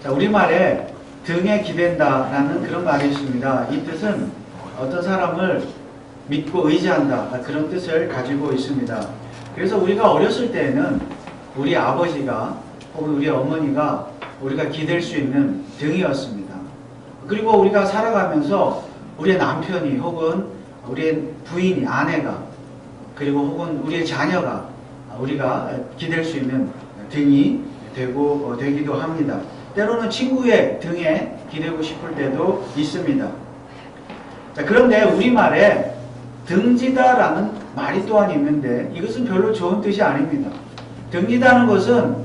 자, 우리말에 등에 기댄다라는 그런 말이 있습니다. 이 뜻은 어떤 사람을 믿고 의지한다, 그런 뜻을 가지고 있습니다. 그래서 우리가 어렸을 때에는 우리 아버지가 혹은 우리 어머니가 우리가 기댈 수 있는 등이었습니다. 그리고 우리가 살아가면서 우리의 남편이 혹은 우리의 부인이, 아내가, 그리고 혹은 우리의 자녀가 우리가 기댈 수 있는 등이 되기도 합니다. 때로는 친구의 등에 기대고 싶을 때도 있습니다. 자, 그런데 우리말에 등지다라는 말이 또한 있는데 이것은 별로 좋은 뜻이 아닙니다. 등지다는 것은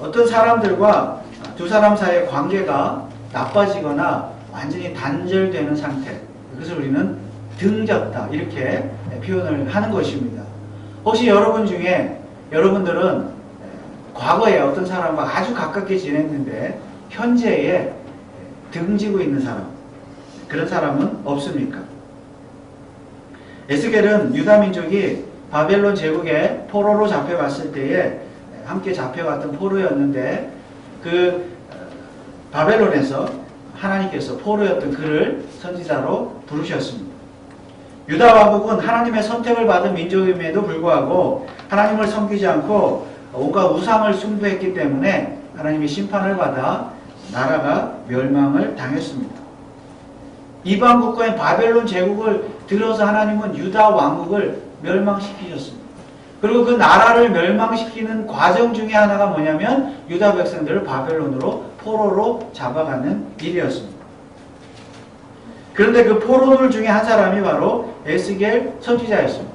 어떤 사람들과 두 사람 사이의 관계가 나빠지거나 완전히 단절되는 상태, 그것을 우리는 등졌다 이렇게 표현을 하는 것입니다. 혹시 여러분 중에 여러분들은 과거에 어떤 사람과 아주 가깝게 지냈는데 현재에 등지고 있는 사람, 그런 사람은 없습니까? 에스겔은 유다민족이 바벨론 제국의 포로로 잡혀갔을 때에 함께 잡혀갔던 포로였는데 그 바벨론에서 하나님께서 포로였던 그를 선지자로 부르셨습니다. 유다 왕국은 하나님의 선택을 받은 민족임에도 불구하고 하나님을 섬기지 않고 온갖 우상을 숭배했기 때문에 하나님의 심판을 받아 나라가 멸망을 당했습니다. 이방 국가인 바벨론 제국을 들어서 하나님은 유다 왕국을 멸망시키셨습니다. 그리고 그 나라를 멸망시키는 과정 중에 하나가 뭐냐면 유다 백성들을 바벨론으로 포로로 잡아가는 일이었습니다. 그런데 그 포로들 중에 한 사람이 바로 에스겔 선지자였습니다.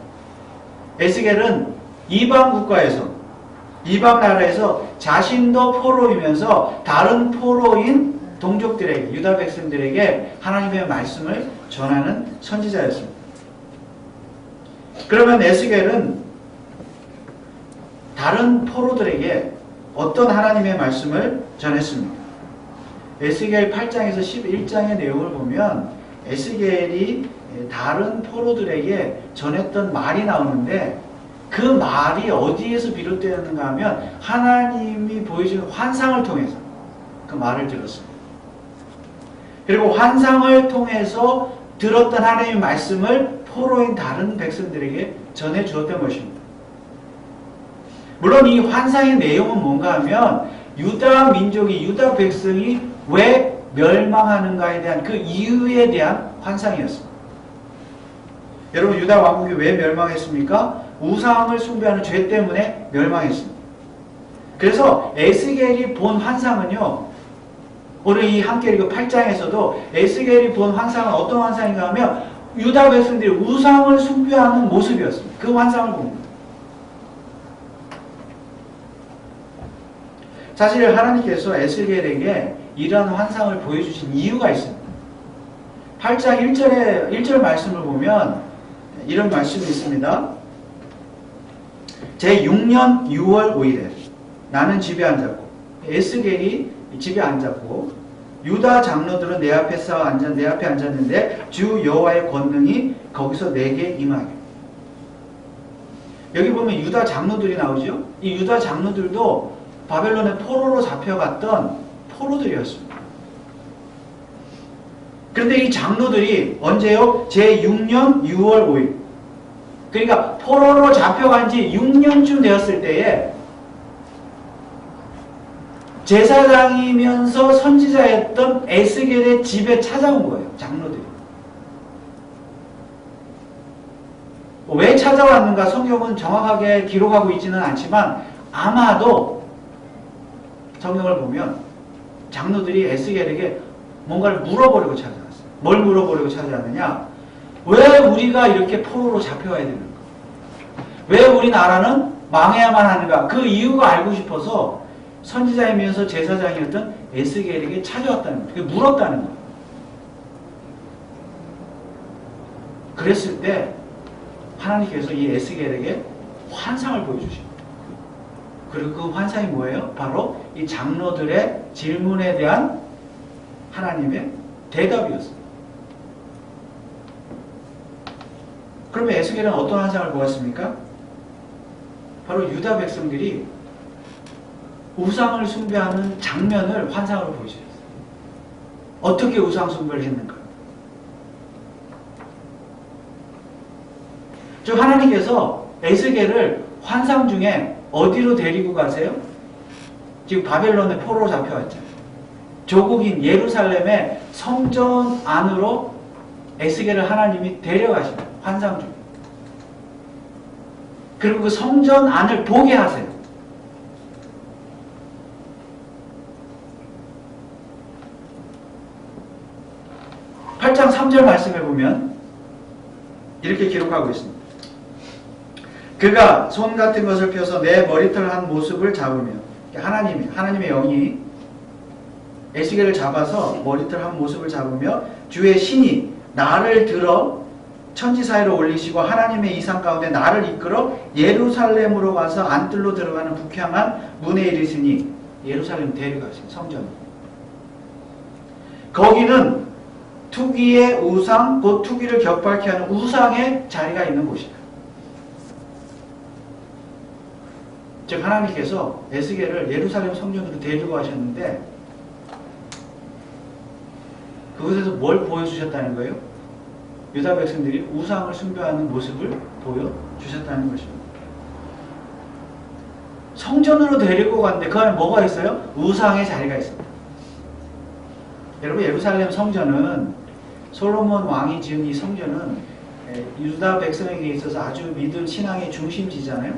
에스겔은 이방 국가에서, 이방 나라에서 자신도 포로이면서 다른 포로인 동족들에게, 유다 백성들에게 하나님의 말씀을 전하는 선지자였습니다. 그러면 에스겔은 다른 포로들에게 어떤 하나님의 말씀을 전했습니까? 에스겔 8장에서 11장의 내용을 보면 에스겔이 다른 포로들에게 전했던 말이 나오는데 그 말이 어디에서 비롯되었는가 하면 하나님이 보여주는 환상을 통해서 그 말을 들었습니다. 그리고 환상을 통해서 들었던 하나님의 말씀을 포로인 다른 백성들에게 전해 주었던 것입니다. 물론 이 환상의 내용은 뭔가 하면 유다 민족이, 유다 백성이 왜 멸망하는가에 대한 그 이유에 대한 환상이었습니다. 여러분, 유다 왕국이 왜 멸망했습니까? 우상을 숭배하는 죄 때문에 멸망했습니다. 그래서 에스겔이 본 환상은요, 오늘 이 함께 읽은 8장에서도 에스겔이 본 환상은 어떤 환상인가 하면 유다 백성들이 우상을 숭배하는 모습이었습니다. 그 환상을 봅니다. 사실 하나님께서 에스겔에게 이러한 환상을 보여주신 이유가 있습니다. 8장 1절 말씀을 보면 이런 말씀이 있습니다. 제6년 6월 5일에 나는 집에 앉았고, 에스겔이 집에 앉았고, 유다 장로들은 내 앞에 앉았는데 주 여호와의 권능이 거기서 내게 임하게. 여기 보면 유다 장로들이 나오죠. 이 유다 장로들도 바벨론의 포로로 잡혀갔던 포로들이었습니다. 그런데 이 장로들이 언제요? 제6년 6월 5일. 그러니까 포로로 잡혀간 지 6년쯤 되었을 때에 제사장이면서 선지자였던 에스겔의 집에 찾아온 거예요. 장로들이. 왜 찾아왔는가 성경은 정확하게 기록하고 있지는 않지만 아마도 성경을 보면 장로들이 에스겔에게 뭔가를 물어보려고 찾아왔어요. 뭘 물어보려고 찾아왔느냐? 왜 우리가 이렇게 포로로 잡혀와야 되는가? 왜 우리나라는 망해야만 하는가? 그 이유가 알고 싶어서 선지자이면서 제사장이었던 에스겔에게 찾아왔다는 거예요. 물었다는 거예요. 그랬을 때 하나님께서 이 에스겔에게 환상을 보여주십니다. 그리고 그 환상이 뭐예요? 바로 이 장로들의 질문에 대한 하나님의 대답이었습니다. 그러면 에스겔은 어떤 환상을 보았습니까? 바로 유다 백성들이 우상을 숭배하는 장면을 환상으로 보여주셨어요. 어떻게 우상 숭배를 했는가? 즉 하나님께서 에스겔을 환상 중에 어디로 데리고 가세요? 지금 바벨론의 포로로 잡혀왔잖아요. 조국인 예루살렘의 성전 안으로 에스겔을 하나님이 데려가십니다. 환상 중에. 그리고 그 성전 안을 보게 하세요. 8장 3절 말씀해 보면 이렇게 기록하고 있습니다. 그가 손 같은 것을 펴서 내 머리털 한 모습을 잡으며, 하나님의 영이 에스겔을 잡아서 머리털 한 모습을 잡으며 주의 신이 나를 들어 천지 사이로 올리시고 하나님의 이상 가운데 나를 이끌어 예루살렘으로 가서 안뜰로 들어가는 북향한 문에 이르시니, 예루살렘 데려가신 성전. 거기는 투기의 우상, 곧 투기를 격발케 하는 우상의 자리가 있는 곳이다. 즉 하나님께서 에스겔을 예루살렘 성전으로 데리고 가셨는데 그곳에서 뭘 보여주셨다는 거예요? 유다 백성들이 우상을 숭배하는 모습을 보여주셨다는 것입니다. 성전으로 데리고 갔는데 그 안에 뭐가 있어요? 우상의 자리가 있습니다. 여러분, 예루살렘 성전은 솔로몬 왕이 지은 이 성전은 유다 백성에게 있어서 아주 믿음 신앙의 중심지잖아요.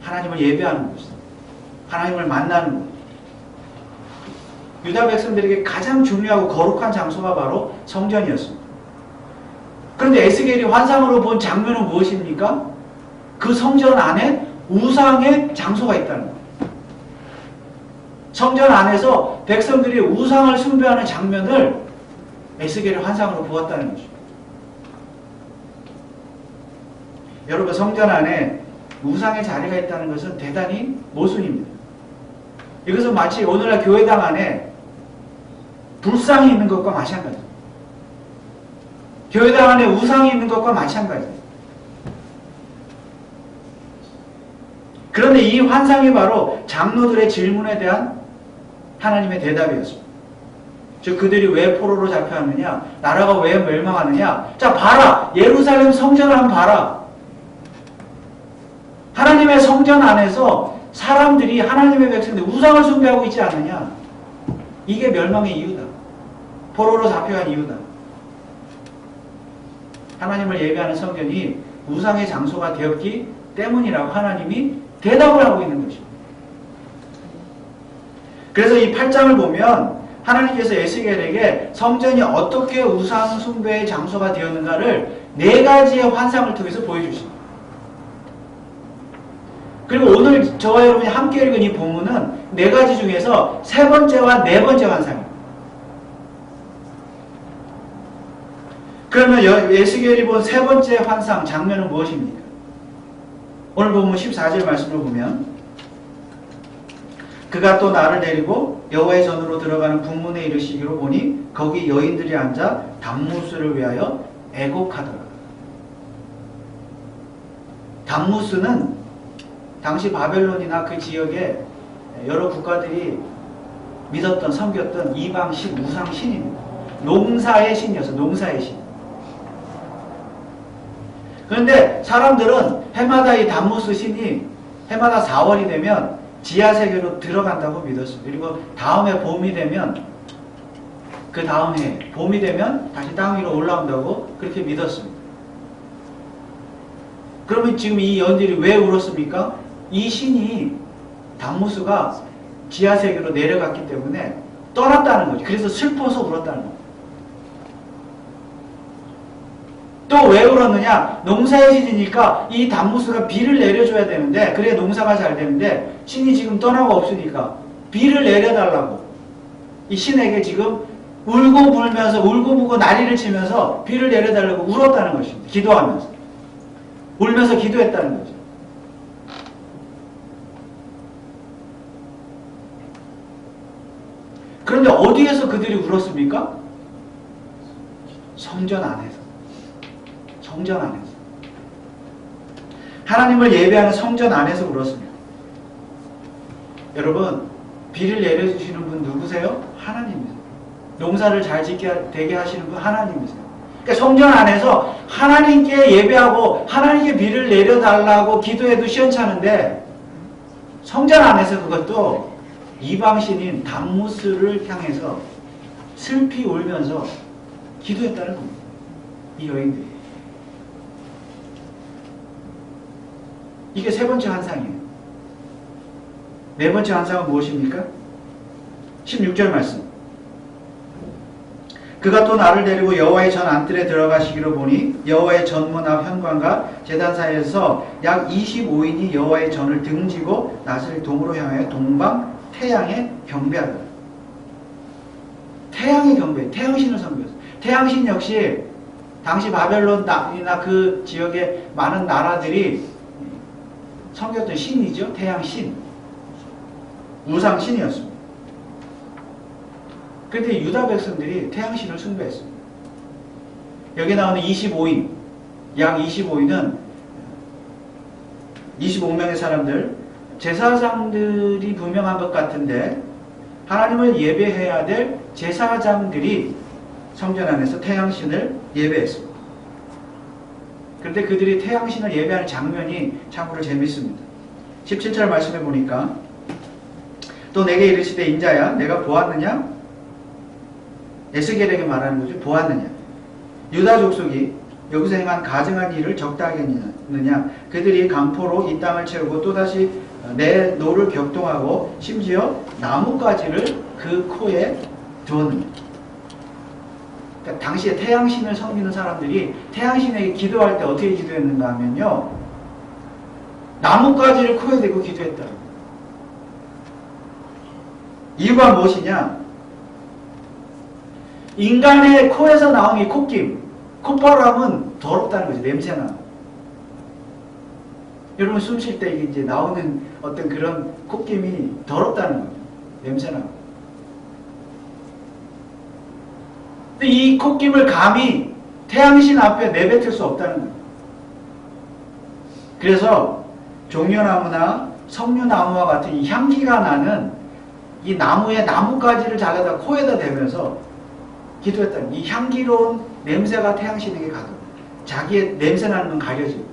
하나님을 예배하는 곳, 하나님을 만나는 곳. 유다 백성들에게 가장 중요하고 거룩한 장소가 바로 성전이었습니다. 그런데 에스겔이 환상으로 본 장면은 무엇입니까? 그 성전 안에 우상의 장소가 있다는 거예요. 성전 안에서 백성들이 우상을 숭배하는 장면을 에스겔이 환상으로 보았다는 거죠. 여러분, 성전 안에 우상의 자리가 있다는 것은 대단히 모순입니다. 이것은 마치 오늘날 교회당 안에 불상이 있는 것과 마찬가지입니다. 교회당 안에 우상이 있는 것과 마찬가지입니다. 그런데 이 환상이 바로 장로들의 질문에 대한 하나님의 대답이었습니다. 즉 그들이 왜 포로로 잡혀왔느냐, 나라가 왜 멸망하느냐. 자, 봐라, 예루살렘 성전을 한번 봐라. 하나님의 성전 안에서 사람들이, 하나님의 백성들이 우상을 숭배하고 있지 않느냐. 이게 멸망의 이유다. 포로로 잡혀간 이유다. 하나님을 예배하는 성전이 우상의 장소가 되었기 때문이라고 하나님이 대답을 하고 있는 것입니다. 그래서 이 8장을 보면 하나님께서 에스겔에게 성전이 어떻게 우상 숭배의 장소가 되었는가를 4가지의 환상을 통해서 보여주십니다. 그리고 오늘 저와 여러분이 함께 읽은 이 본문은 4가지 중에서 3번째와 4번째 환상입니다. 그러면 에스겔이 본 3번째 환상 장면은 무엇입니까? 오늘 본문 14절 말씀을 보면 그가 또 나를 데리고 여호와의 전으로 들어가는 북문에 이르시기로 보니 거기 여인들이 앉아 담무스를 위하여 애곡하더라. 담무스는 당시 바벨론이나 그 지역에 여러 국가들이 믿었던, 섬겼던 이방신, 우상신입니다. 농사의 신이었어요. 농사의 신. 그런데 사람들은 해마다 이 담무스 신이 해마다 4월이 되면 지하세계로 들어간다고 믿었습니다. 그리고 다음에 봄이 되면, 그 다음 해 봄이 되면 다시 땅 위로 올라온다고 그렇게 믿었습니다. 그러면 지금 이 여인들이 왜 울었습니까? 이 신이, 담무스가 지하세계로 내려갔기 때문에 떠났다는 거죠. 그래서 슬퍼서 울었다는 거죠. 또 왜 울었느냐? 농사의 신이니까 이 담무스가 비를 내려줘야 되는데, 그래야 농사가 잘 되는데 신이 지금 떠나고 없으니까 비를 내려달라고 이 신에게 지금 울고 불면서, 울고 부고 난리를 치면서 비를 내려달라고 울었다는 것입니다. 기도하면서. 울면서 기도했다는 거죠. 그런데 어디에서 그들이 울었습니까? 성전 안에서. 성전 안에서. 하나님을 예배하는 성전 안에서 울었습니다. 여러분, 비를 내려주시는 분 누구세요? 하나님이세요. 농사를 잘 짓게 되게 하시는 분 하나님이세요. 그러니까 성전 안에서 하나님께 예배하고 하나님께 비를 내려달라고 기도해도 시원찮은데 성전 안에서 그것도 이방신인 담무스를 향해서 슬피 울면서 기도했다는 겁니다. 이 여인들이. 이게 세 번째 환상이에요. 네 번째 환상은 무엇입니까? 16절 말씀. 그가 또 나를 데리고 여호와의 전 안뜰에 들어가시기로 보니 여호와의 전문 앞 현관과 제단 사이에서 약 25인이 여호와의 전을 등지고 낫을 동으로 향하여 동방 태양에 경배하더라. 태양의 경배, 태양신을 섬겼어요. 태양신 역시 당시 바벨론이나 그 지역의 많은 나라들이 섬겼던 신이죠. 태양신. 우상신이었습니다. 그런데 유다 백성들이 태양신을 숭배했습니다. 여기 나오는 25인, 약 25인은 25명의 사람들, 제사장들이 분명한 것 같은데 하나님을 예배해야 될 제사장들이 성전 안에서 태양신을 예배했습니다. 그런데 그들이 태양신을 예배하는 장면이 참으로 재밌습니다. 17절 말씀해 보니까 또 내게 이르시되 인자야 내가 보았느냐? 에스겔에게 말하는 거죠. 보았느냐? 유다 족속이 여기서 행한 가증한 일을 적다하겠느냐? 그들이 강포로 이 땅을 채우고 또다시 내 노를 격동하고 심지어 나뭇가지를 그 코에 두었느냐? 그러니까 당시에 태양신을 섬기는 사람들이 태양신에게 기도할 때 어떻게 기도했는가 하면요. 나뭇가지를 코에 대고 기도했다. 이유가 무엇이냐? 인간의 코에서 나오는 이 콧김, 콧바람은 더럽다는 거죠. 냄새나. 여러분 숨 쉴 때 이제 나오는 어떤 그런 콧김이 더럽다는 거죠. 냄새나. 근데 이 콧김을 감히 태양신 앞에 내뱉을 수 없다는 거예요. 그래서 종려나무나 석류나무와 같은 이 향기가 나는 이 나무의 나뭇가지를 잘라다 코에다 대면서 기도했다는 이 향기로운 냄새가 태양신에게 가도 자기의 냄새나는 건 가려지고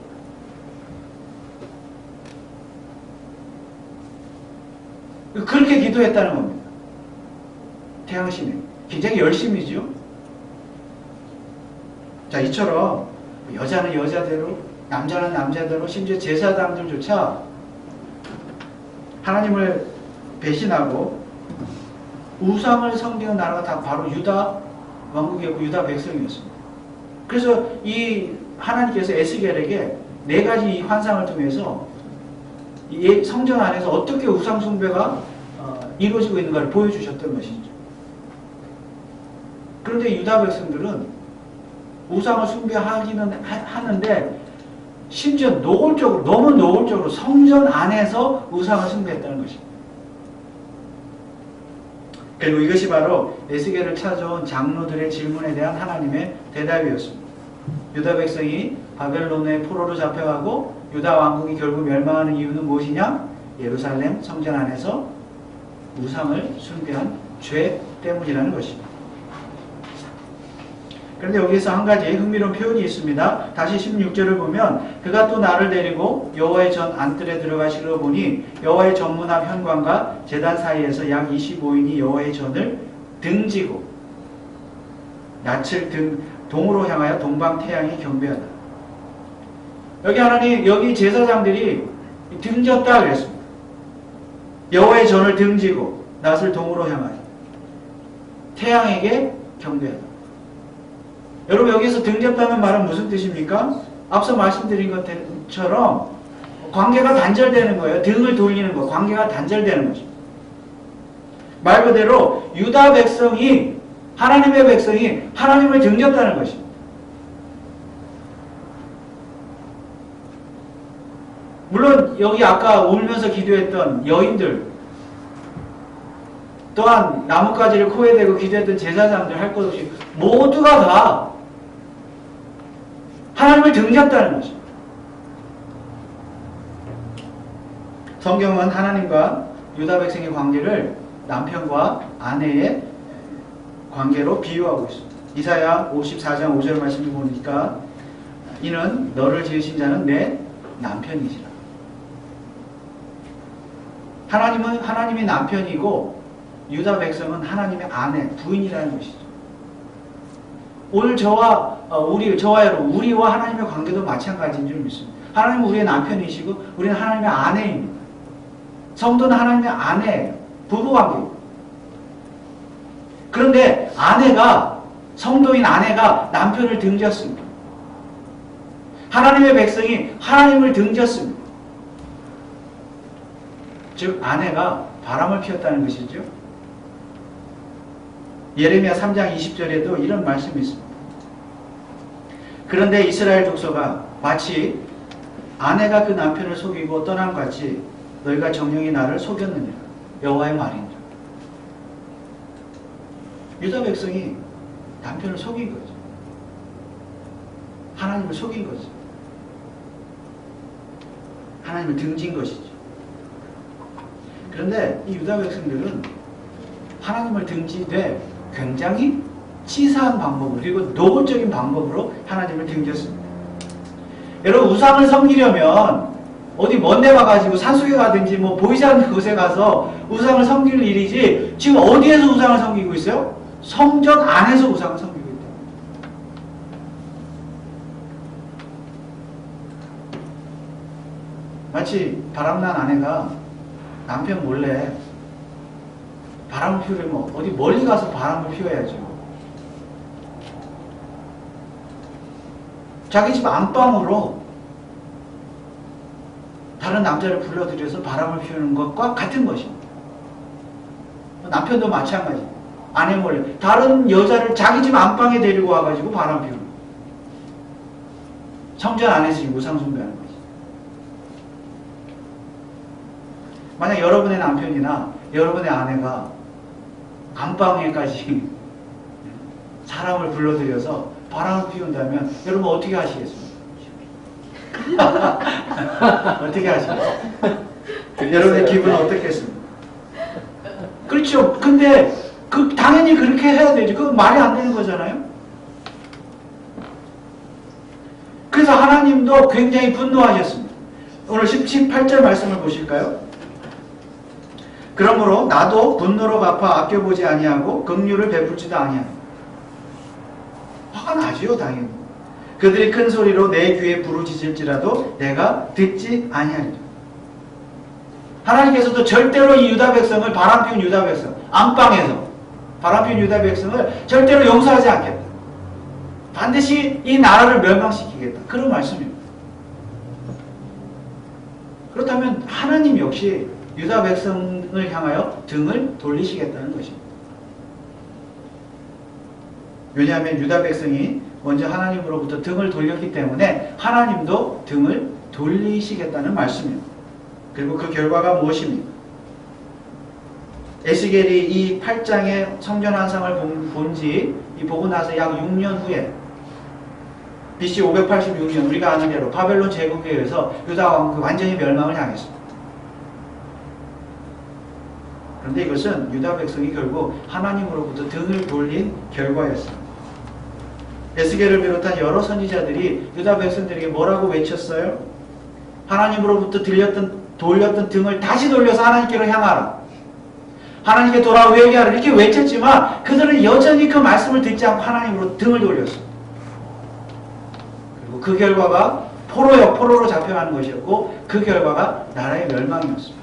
그렇게 기도했다는 겁니다. 태양신에 굉장히 열심이죠. 자, 이처럼 여자는 여자대로 남자는 남자대로 심지어 제사장들조차 하나님을 배신하고 우상을 섬기는 나라가 다 바로 유다 왕국이었고 유다 백성이었습니다. 그래서 이 하나님께서 에스겔에게 네 가지 이 환상을 통해서 이 성전 안에서 어떻게 우상 숭배가 이루어지고 있는가를 보여주셨던 것이죠. 그런데 유다 백성들은 우상을 숭배하기는 하는데 심지어 노골적으로, 너무 노골적으로 성전 안에서 우상을 숭배했다는 것입니다. 그리고 이것이 바로 에스겔을 찾아온 장로들의 질문에 대한 하나님의 대답이었습니다. 유다 백성이 바벨론의 포로로 잡혀가고 유다 왕국이 결국 멸망하는 이유는 무엇이냐? 예루살렘 성전 안에서 우상을 숭배한 죄 때문이라는 것입니다. 그런데 여기서 한 가지 흥미로운 표현이 있습니다. 다시 16절을 보면 그가 또 나를 데리고 여호와의 전 안뜰에 들어가시려 보니 여호와의 전문 앞 현관과 제단 사이에서 약 25인이 여호와의 전을 등지고 낯을 동으로 향하여 동방 태양에 경배하다. 여기 하나님, 여기 제사장들이 등졌다 그랬습니다. 여호와의 전을 등지고 낯을 동으로 향하여 태양에게 경배하다. 여러분 여기서 등졌다는 말은 무슨 뜻입니까? 앞서 말씀드린 것처럼 관계가 단절되는 거예요. 등을 돌리는 거, 관계가 단절되는 거죠. 말 그대로 유다 백성이, 하나님의 백성이 하나님을 등졌다는 것입니다. 물론 여기 아까 울면서 기도했던 여인들, 또한 나뭇가지를 코에 대고 기도했던 제사장들 할 것 없이 모두가 다 하나님을 등졌다는 것입니다. 성경은 하나님과 유다 백성의 관계를 남편과 아내의 관계로 비유하고 있습니다. 이사야 54장 5절 말씀을 보니까 이는 너를 지으신 자는 내 남편이시라. 하나님은 하나님의 남편이고 유다 백성은 하나님의 아내, 부인이라는 것이죠. 오늘 저와 여러분, 우리와 하나님의 관계도 마찬가지인 줄 믿습니다. 하나님은 우리의 남편이시고 우리는 하나님의 아내입니다. 성도는 하나님의 아내예요. 부부관계입니다. 그런데 성도인 아내가 남편을 등졌습니다. 하나님의 백성이 하나님을 등졌습니다. 즉 아내가 바람을 피웠다는 것이죠. 예레미야 3장 20절에도 이런 말씀이 있습니다. 그런데 이스라엘 족속아 마치 아내가 그 남편을 속이고 떠난 것 같이 너희가 정령이 나를 속였느니라. 여호와의 말이니라. 유다 백성이 남편을 속인 거죠. 하나님을 속인 거죠. 하나님을 등진 것이죠. 그런데 이 유다 백성들은 하나님을 등지되 굉장히 치사한 방법으로 그리고 노골적인 방법으로 하나님을 등졌습니다. 여러분 우상을 섬기려면 어디 먼데 가가지고 산속에 가든지 뭐 보이지 않는 곳에 가서 우상을 섬길 일이지 지금 어디에서 우상을 섬기고 있어요? 성전 안에서 우상을 섬기고 있다. 마치 바람난 아내가 남편 몰래 바람을 피우려면 어디 멀리 가서 바람을 피워야죠. 자기 집 안방으로 다른 남자를 불러들여서 바람을 피우는 것과 같은 것입니다. 남편도 마찬가지입니다. 아내 몰래 다른 여자를 자기 집 안방에 데리고 와가지고 바람 피우는 거예요. 성전 안에서 우상 숭배하는 거죠. 만약 여러분의 남편이나 여러분의 아내가 안방에까지 사람을 불러들여서 바람을 피운다면 여러분 어떻게 하시겠습니까? 어떻게 하시겠습니까? 여러분의 기분은 어떻겠습니까? 그렇죠. 근데 당연히 그렇게 해야 되죠. 그건 말이 안 되는 거잖아요. 그래서 하나님도 굉장히 분노하셨습니다. 오늘 18절 말씀을 보실까요? 그러므로 나도 분노로 갚아 아껴보지 아니하고 긍휼을 베풀지도 아니하노. 화가 나지요, 당연히. 그들이 큰 소리로 내 귀에 부르짖을지라도 내가 듣지 아니하리라. 하나님께서도 절대로 이 유다 백성을 바람피운 유다 백성, 안방에서 바람피운 유다 백성을 절대로 용서하지 않겠다. 반드시 이 나라를 멸망시키겠다. 그런 말씀입니다. 그렇다면 하나님 역시 유다 백성을 향하여 등을 돌리시겠다는 것입니다. 왜냐하면 유다 백성이 먼저 하나님으로부터 등을 돌렸기 때문에 하나님도 등을 돌리시겠다는 말씀입니다. 그리고 그 결과가 무엇입니까? 에스겔이 이 8장의 성전 환상을 보고 나서 약 6년 후에 BC 586년 우리가 아는 대로 바벨론 제국에 의해서 유다 왕국이 완전히 멸망을 향했습니다. 그런데 이것은 유다 백성이 결국 하나님으로부터 등을 돌린 결과였습니다. 에스겔을 비롯한 여러 선지자들이 유다 백성들에게 뭐라고 외쳤어요? 하나님으로부터 돌렸던 등을 다시 돌려서 하나님께로 향하라. 하나님께 돌아와 회개하라. 이렇게 외쳤지만 그들은 여전히 그 말씀을 듣지 않고 하나님으로 등을 돌렸습니다. 그리고 그 결과가 포로로 잡혀가는 것이었고 그 결과가 나라의 멸망이었습니다.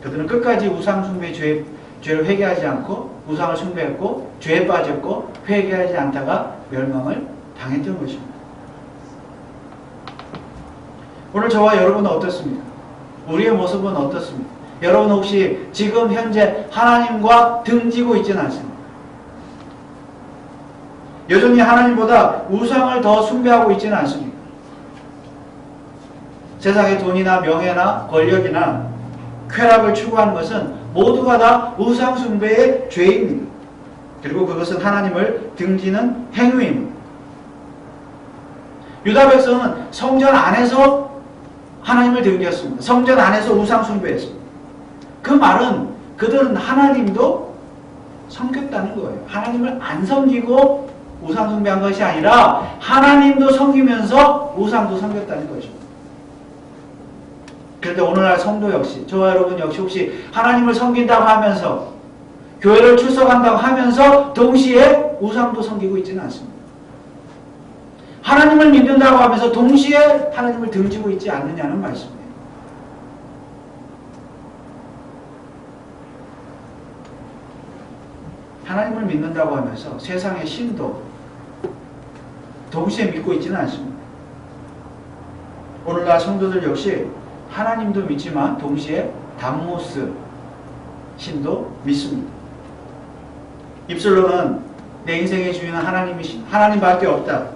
그들은 끝까지 우상 숭배 죄를 회개하지 않고 우상을 숭배했고 죄에 빠졌고 회개하지 않다가 멸망을 당했던 것입니다. 오늘 저와 여러분은 어떻습니까? 우리의 모습은 어떻습니까? 여러분 혹시 지금 현재 하나님과 등지고 있지는 않습니까? 여전히 하나님보다 우상을 더 숭배하고 있지는 않습니까? 세상의 돈이나 명예나 권력이나 쾌락을 추구하는 것은 모두가 다 우상 숭배의 죄입니다. 그리고 그것은 하나님을 등지는 행위입니다. 유다 백성은 성전 안에서 하나님을 등졌습니다. 성전 안에서 우상 숭배했습니다. 그 말은 그들은 하나님도 섬겼다는 거예요. 하나님을 안 섬기고 우상 숭배한 것이 아니라 하나님도 섬기면서 우상도 섬겼다는 거죠. 그런데 오늘날 성도 역시, 저와 여러분 역시 혹시 하나님을 섬긴다고 하면서 교회를 출석한다고 하면서 동시에 우상도 섬기고 있지는 않습니다. 하나님을 믿는다고 하면서 동시에 하나님을 등지고 있지 않느냐는 말씀이에요. 하나님을 믿는다고 하면서 세상의 신도 동시에 믿고 있지는 않습니다. 오늘날 성도들 역시 하나님도 믿지만 동시에 담모스 신도 믿습니다. 입술로는 내 인생의 주인은 하나님이신 하나님밖에 없다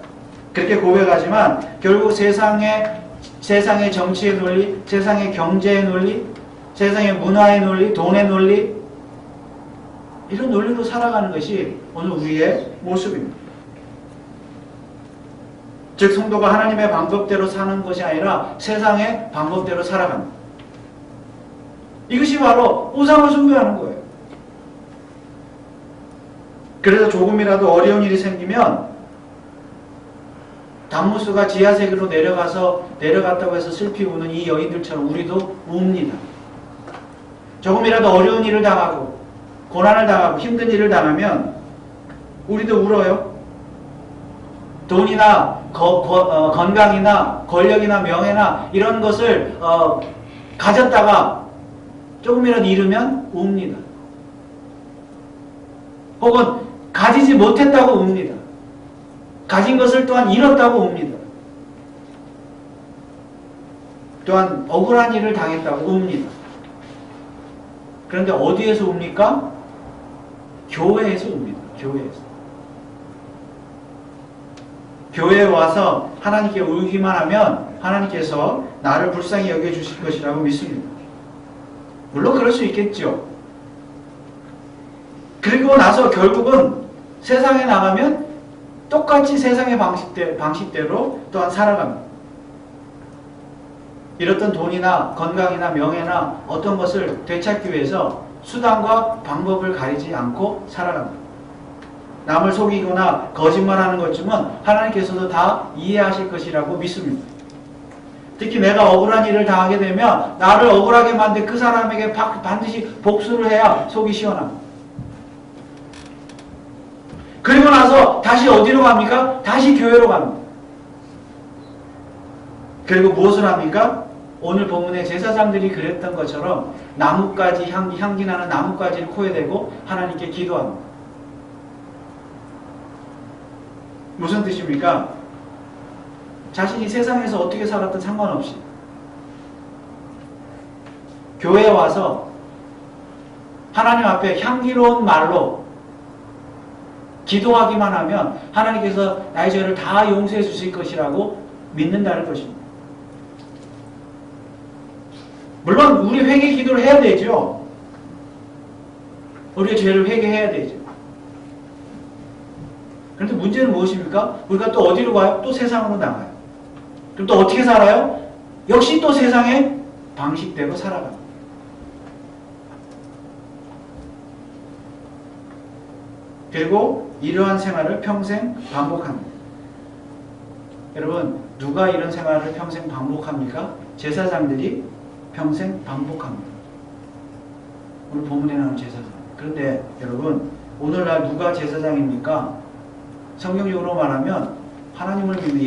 그렇게 고백하지만 결국 세상의 정치의 논리, 세상의 경제의 논리, 세상의 문화의 논리, 돈의 논리 이런 논리로 살아가는 것이 오늘 우리의 모습입니다. 즉 성도가 하나님의 방법대로 사는 것이 아니라 세상의 방법대로 살아갑니다. 이것이 바로 우상을 숭배하는 거예요. 그래서 조금이라도 어려운 일이 생기면 담무스가 지하세계로 내려갔다고 해서 슬피 우는 이 여인들처럼 우리도 웁니다. 조금이라도 어려운 일을 당하고 고난을 당하고 힘든 일을 당하면 우리도 울어요. 돈이나 건강이나 권력이나 명예나 이런 것을 가졌다가 조금이라도 잃으면 웁니다. 혹은 가지지 못했다고 웁니다. 가진 것을 또한 잃었다고 웁니다. 또한 억울한 일을 당했다고 웁니다. 그런데 어디에서 웁니까? 교회에서 웁니다. 교회에서. 교회에 와서 하나님께 울기만 하면 하나님께서 나를 불쌍히 여겨주실 것이라고 믿습니다. 물론 그럴 수 있겠죠. 그리고 나서 결국은 세상에 나가면 똑같이 세상의 방식대로 또한 살아갑니다. 잃었던 돈이나 건강이나 명예나 어떤 것을 되찾기 위해서 수단과 방법을 가리지 않고 살아갑니다. 남을 속이거나 거짓말하는 것쯤은 하나님께서도 다 이해하실 것이라고 믿습니다. 특히 내가 억울한 일을 당하게 되면 나를 억울하게 만든 그 사람에게 반드시 복수를 해야 속이 시원합니다. 그리고 나서 다시 어디로 갑니까? 다시 교회로 갑니다. 그리고 무엇을 합니까? 오늘 본문의 제사장들이 그랬던 것처럼 나뭇가지 향기 나는 나뭇가지를 코에 대고 하나님께 기도합니다. 무슨 뜻입니까? 자신이 세상에서 어떻게 살았든 상관없이 교회에 와서 하나님 앞에 향기로운 말로 기도하기만 하면 하나님께서 나의 죄를 다 용서해 주실 것이라고 믿는다는 것입니다. 물론 우리 회개 기도를 해야 되죠. 우리의 죄를 회개해야 되죠. 그런데 문제는 무엇입니까? 우리가 또 어디로 가요? 또 세상으로 나가요. 그럼 또 어떻게 살아요? 역시 또 세상의 방식대로 살아갑니다. 그리고 이러한 생활을 평생 반복합니다. 여러분, 누가 이런 생활을 평생 반복합니까? 제사장들이 평생 반복합니다. 오늘 본문에 나오는 제사장. 그런데 여러분, 오늘날 누가 제사장입니까? 성경적으로 말하면 하나님을 믿는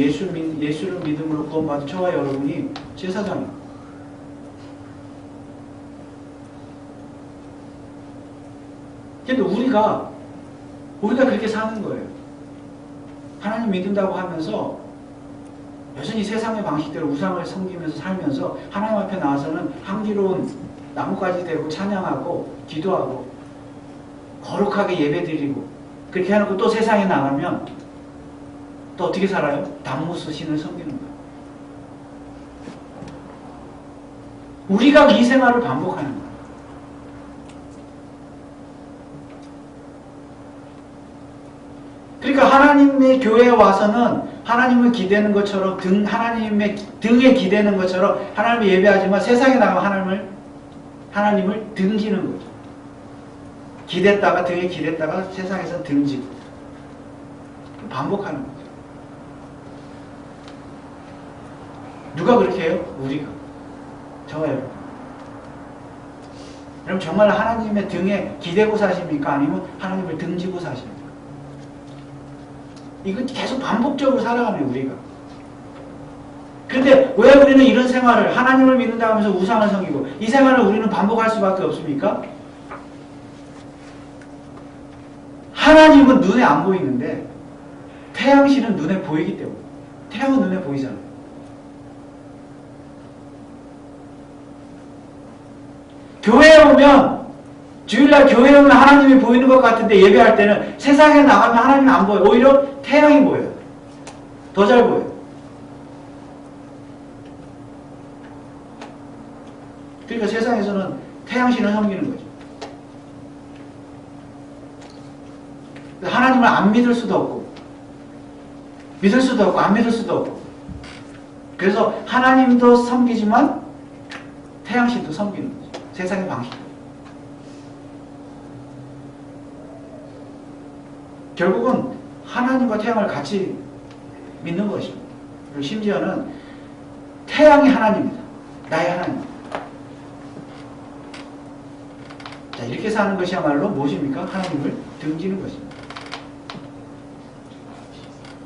예수를 믿음으로 구원받은 저와 여러분이 제사장입니다. 근데 우리가 그렇게 사는 거예요. 하나님 믿는다고 하면서 여전히 세상의 방식대로 우상을 섬기면서 살면서 하나님 앞에 나와서는 향기로운 나뭇가지 되고 찬양하고 기도하고 거룩하게 예배드리고 그렇게 해놓고 또 세상에 나가면 또 어떻게 살아요? 담무스 신을 섬기는 거예요. 우리가 이 생활을 반복하는 거예요. 그러니까 하나님의 교회에 와서는 하나님을 기대는 것처럼 하나님의 등에 기대는 것처럼 하나님을 예배하지만 세상에 나가면 하나님을 등지는 거죠. 기댔다가 등에 기댔다가 세상에서 등지고 반복하는 거죠. 누가 그렇게 해요? 우리가. 저와 여러분. 여러분 정말 하나님의 등에 기대고 사십니까? 아니면 하나님을 등지고 사십니까? 이건 계속 반복적으로 살아가네요, 우리가. 그런데 왜 우리는 이런 생활을, 하나님을 믿는다 하면서 우상을 섬기고 이 생활을 우리는 반복할 수밖에 없습니까? 하나님은 눈에 안 보이는데 태양신은 눈에 보이기 때문에. 태양은 눈에 보이잖아요. 교회에 오면, 주일날 교회에 오면 하나님이 보이는 것 같은데 예배할 때는 세상에 나가면 하나님이 안 보여요. 오히려 태양이 보여요. 더 잘 보여요. 그러니까 세상에서는 태양신을 섬기는 거죠. 하나님을 안 믿을 수도 없고, 믿을 수도 없고, 안 믿을 수도 없고. 그래서 하나님도 섬기지만 태양신도 섬기는 거죠. 세상의 방식. 결국은 하나님과 태양을 같이 믿는 것입니다. 그리고 심지어는 태양이 하나님입니다. 나의 하나님. 자, 이렇게 사는 것이야말로 무엇입니까? 하나님을 등지는 것입니다.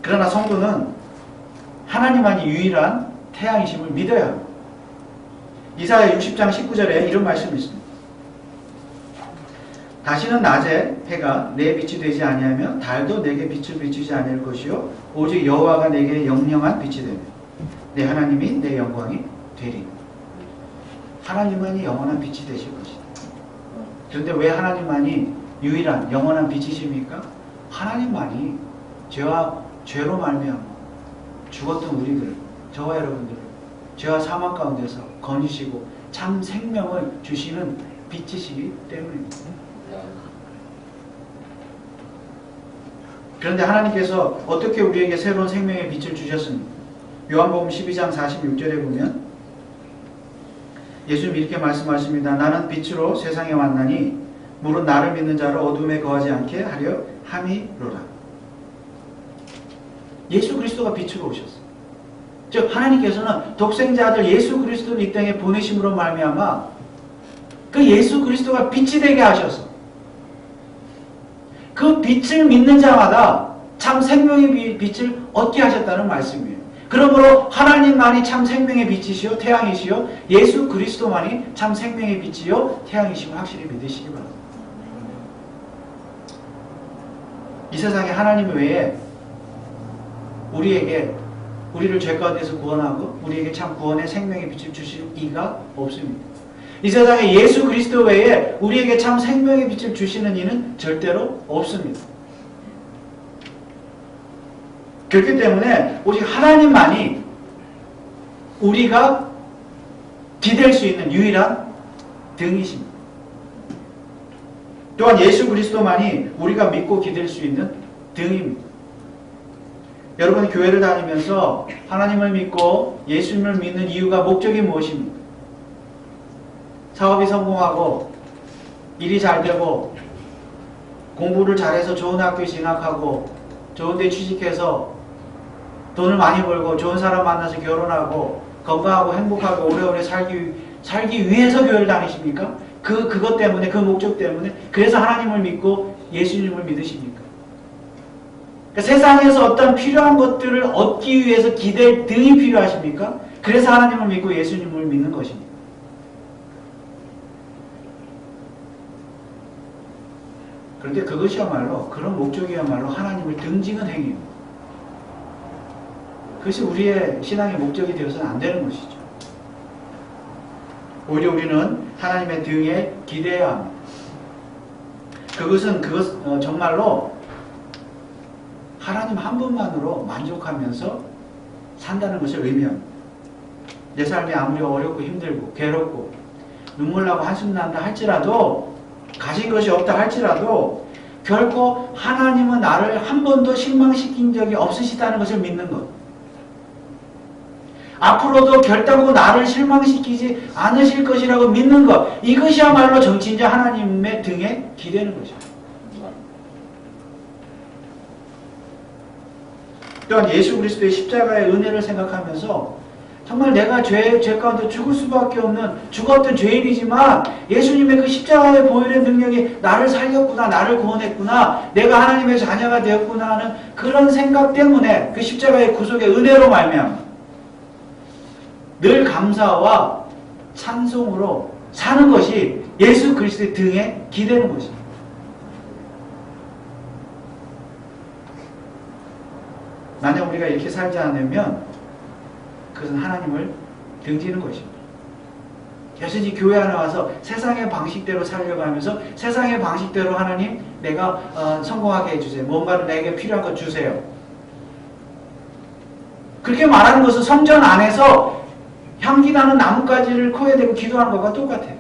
그러나 성도는 하나님만이 유일한 태양이심을 믿어야 합니다. 이사야 60장 19절에 이런 말씀이 있습니다. 다시는 낮에 해가 내 빛이 되지 아니하며 달도 내게 빛을 비추지 아니할 것이요 오직 여호와가 내게 영영한 빛이 되며 내 하나님이 내 영광이 되리니. 하나님만이 영원한 빛이 되실 것이다. 그런데 왜 하나님만이 유일한 영원한 빛이십니까? 하나님만이 죄로 말미암아 죽었던 우리들을, 저와 여러분들을 죄와 사망 가운데서 건지시고 참 생명을 주시는 빛이시기 때문입니다. 그런데 하나님께서 어떻게 우리에게 새로운 생명의 빛을 주셨습니까? 요한복음 12장 46절에 보면 예수님 이렇게 말씀하십니다. 나는 빛으로 세상에 왔나니 물은 나를 믿는 자를 어둠에 거하지 않게 하려 함이로라. 예수 그리스도가 빛으로 오셨어요. 즉 하나님께서는 독생자들 예수 그리스도를 이 땅에 보내심으로 말미암아 그 예수 그리스도가 빛이 되게 하셔서 그 빛을 믿는 자마다 참 생명의 빛을 얻게 하셨다는 말씀이에요. 그러므로 하나님만이 참 생명의 빛이시요 태양이시요 예수 그리스도만이 참 생명의 빛이요 태양이시고 확실히 믿으시기 바랍니다. 이 세상에 하나님 외에 우리를 죄 가운데서 구원하고 우리에게 참 구원의 생명의 빛을 주실 이가 없습니다. 이 세상에 예수 그리스도 외에 우리에게 참 생명의 빛을 주시는 이는 절대로 없습니다. 그렇기 때문에 오직 하나님만이 우리가 기댈 수 있는 유일한 등이십니다. 또한 예수 그리스도만이 우리가 믿고 기댈 수 있는 등입니다. 여러분 교회를 다니면서 하나님을 믿고 예수님을 믿는 이유가 목적이 무엇입니까? 사업이 성공하고 일이 잘 되고 공부를 잘해서 좋은 학교에 진학하고 좋은 데 취직해서 돈을 많이 벌고 좋은 사람 만나서 결혼하고 건강하고 행복하고 오래오래 살기 위해서 교회를 다니십니까? 그것 때문에, 그 목적 때문에 그래서 하나님을 믿고 예수님을 믿으십니까? 그러니까 세상에서 어떤 필요한 것들을 얻기 위해서 기댈 등이 필요하십니까? 그래서 하나님을 믿고 예수님을 믿는 것입니다. 그런데 그것이야말로 그런 목적이야말로 하나님을 등지는 행위입니다. 그것이 우리의 신앙의 목적이 되어서는 안 되는 것이죠. 오히려 우리는 하나님의 등에 기대해야 합니다. 그것은 정말로 하나님 한 분만으로 만족하면서 산다는 것을 의미합니다. 내 삶이 아무리 어렵고 힘들고 괴롭고 눈물 나고 한숨 난다 할지라도 가진 것이 없다 할지라도 결코 하나님은 나를 한 번도 실망시킨 적이 없으시다는 것을 믿는 것. 앞으로도 결단코 나를 실망시키지 않으실 것이라고 믿는 것. 이것이야말로 정치인자 하나님의 등에 기대는 것이죠. 또한 예수 그리스도의 십자가의 은혜를 생각하면서 정말 내가 죄 가운데 죽을 수밖에 없는 죽었던 죄인이지만 예수님의 그 십자가의 보혈의 능력이 나를 살렸구나, 나를 구원했구나, 내가 하나님의 자녀가 되었구나 하는 그런 생각 때문에 그 십자가의 구속의 은혜로 말미암아 늘 감사와 찬송으로 사는 것이 예수 그리스도의 등에 기대는 것입니다. 만약 우리가 이렇게 살지 않으면 그것은 하나님을 등지는 것입니다. 여전히 교회 안에 와서 세상의 방식대로 살려고 하면서 세상의 방식대로 하나님 내가 성공하게 해주세요. 뭔가를 내게 필요한 것 주세요. 그렇게 말하는 것은 성전 안에서 향기 나는 나뭇가지를 코에 대고 기도하는 것과 똑같아요.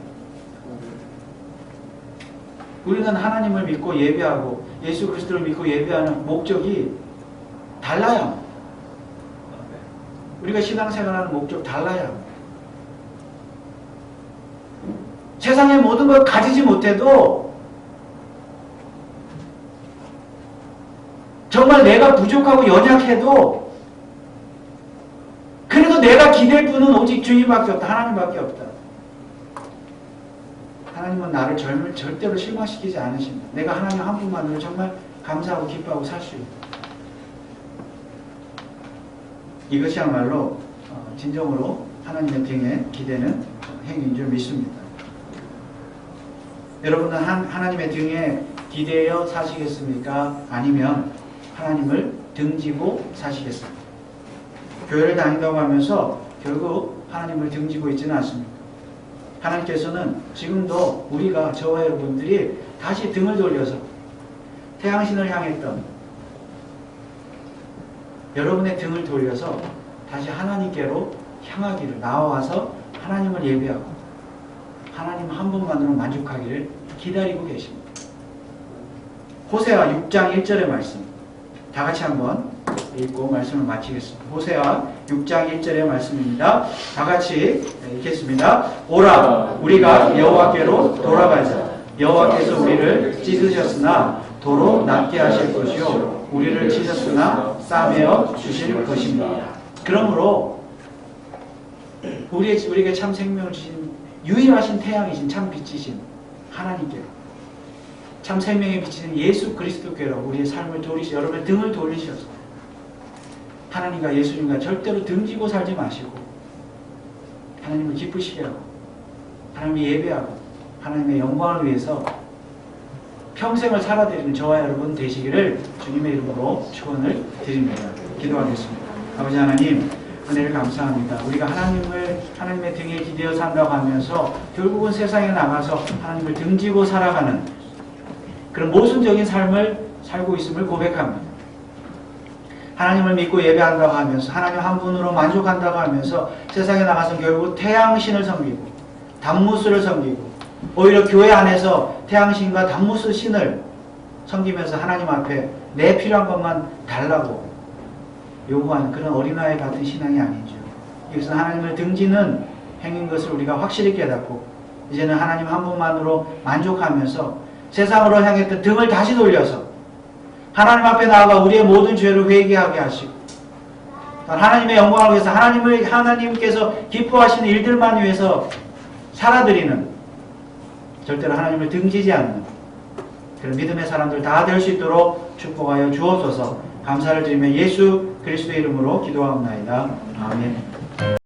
우리는 하나님을 믿고 예배하고 예수 그리스도를 믿고 예배하는 목적이 달라요. 우리가 신앙생활하는 목적 달라야 합니다. 세상의 모든 걸 가지지 못해도 정말 내가 부족하고 연약해도 그래도 내가 기댈 분은 오직 주님밖에 없다. 하나님밖에 없다. 하나님은 나를 절대로 실망시키지 않으십니다. 내가 하나님 한 분만으로 정말 감사하고 기뻐하고 살 수 있다. 이것이야말로 진정으로 하나님의 등에 기대는 행위인 줄 믿습니다. 여러분은 하나님의 등에 기대어 사시겠습니까? 아니면 하나님을 등지고 사시겠습니까? 교회를 다닌다고 하면서 결국 하나님을 등지고 있지는 않습니다. 하나님께서는 지금도 우리가 저와 여러분들이 다시 등을 돌려서 태양신을 향했던 여러분의 등을 돌려서 다시 하나님께로 향하기를 나와서 하나님을 예배하고 하나님 한 분만으로 만족하기를 기다리고 계십니다. 호세아 6장 1절의 말씀 다 같이 한번 읽고 말씀을 마치겠습니다. 호세아 6장 1절의 말씀입니다. 다 같이 읽겠습니다. 오라 우리가 여호와께로 돌아가자. 여호와께서 우리를 찢으셨으나 도로 낫게 하실 것이요 우리를 치셨으나 싸매어 주실 것입니다. 그러므로 우리에게 참 생명을 주신 유일하신 태양이신 참 빛이신 하나님께로 참 생명의 빛이신 예수 그리스도께로 우리의 삶을 돌리시 여러분의 등을 돌리셔서 하나님과 예수님과 절대로 등지고 살지 마시고 하나님을 기쁘시게 하고 하나님을 예배하고 하나님의 영광을 위해서 평생을 살아드리는 저와 여러분 되시기를 주님의 이름으로 축원을 드립니다. 기도하겠습니다. 아버지 하나님 은혜를 감사합니다. 우리가 하나님의 등에 기대어 산다고 하면서 결국은 세상에 나가서 하나님을 등지고 살아가는 그런 모순적인 삶을 살고 있음을 고백합니다. 하나님을 믿고 예배한다고 하면서 하나님 한 분으로 만족한다고 하면서 세상에 나가서 결국 태양신을 섬기고 담무스를 섬기고 오히려 교회 안에서 태양신과 담무스 신을 섬기면서 하나님 앞에 내 필요한 것만 달라고 요구하는 그런 어린아이 같은 신앙이 아니죠. 이것은 하나님을 등지는 행인 것을 우리가 확실히 깨닫고 이제는 하나님 한 분만으로 만족하면서 세상으로 향했던 등을 다시 돌려서 하나님 앞에 나아가 우리의 모든 죄를 회개하게 하시고 하나님의 영광을 위해서 하나님께서 기뻐하시는 일들만 위해서 살아드리는 절대로 하나님을 등지지 않는 그런 믿음의 사람들 다 될 수 있도록 축복하여 주옵소서. 감사를 드리며 예수 그리스도의 이름으로 기도하옵나이다. 아멘.